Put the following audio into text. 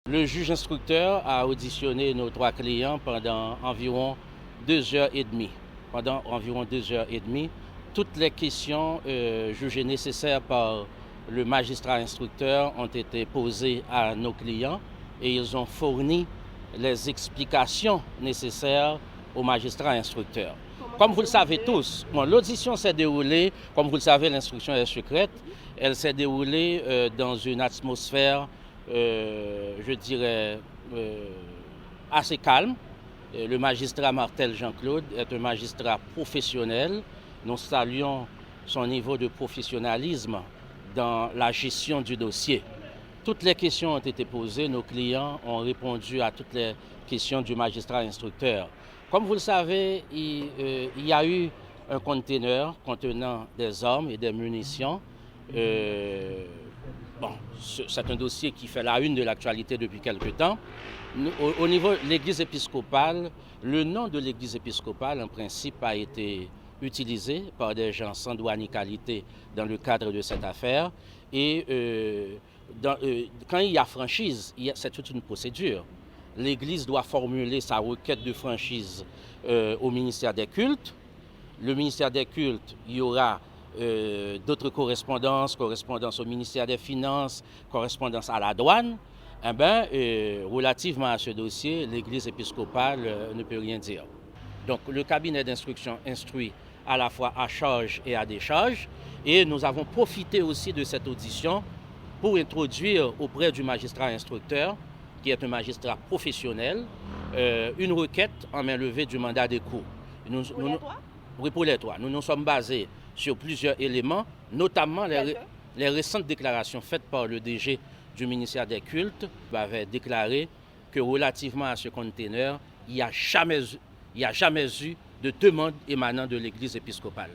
Le juge instructeur a auditionné nos 3 clients pendant environ 2 heures et demie. Pendant environ 2 heures et demie, toutes les questions jugées nécessaires par le magistrat instructeur ont été posées à nos clients et ils ont fourni les explications nécessaires au magistrat instructeur. Comme vous le savez tous, l'audition s'est déroulée, comme vous le savez, l'instruction est secrète, elle s'est déroulée dans une atmosphère je dirais, assez calme. Le magistrat Martel Jean-Claude est un magistrat professionnel. Nous saluons son niveau de professionnalisme dans la gestion du dossier. Toutes les questions ont été posées, nos clients ont répondu à toutes les questions du magistrat instructeur. Comme vous le savez, il y a eu un conteneur contenant des armes et des munitions. C'est un dossier qui fait la une de l'actualité depuis quelque temps. Au niveau de l'église épiscopale, le nom de l'église épiscopale, en principe, a été utilisé par des gens sans droit ni qualité dans le cadre de cette affaire. Et quand il y a franchise, c'est toute une procédure. L'église doit formuler sa requête de franchise au ministère des cultes. Le ministère des cultes, il y aura d'autres correspondances au ministère des Finances, correspondance à la douane. Relativement à ce dossier, l'église épiscopale ne peut rien dire. Donc le cabinet d'instruction instruit à la fois à charge et à décharge. Et nous avons profité aussi de cette audition pour introduire auprès du magistrat instructeur, qui est un magistrat professionnel, une requête en main levée du mandat d'écout. Oui, pour les 3. Nous nous sommes basés sur plusieurs éléments, notamment les récentes déclarations faites par le DG du ministère des cultes, avait déclaré que relativement à ce conteneur, il n'y a jamais eu de demande émanant de l'église épiscopale.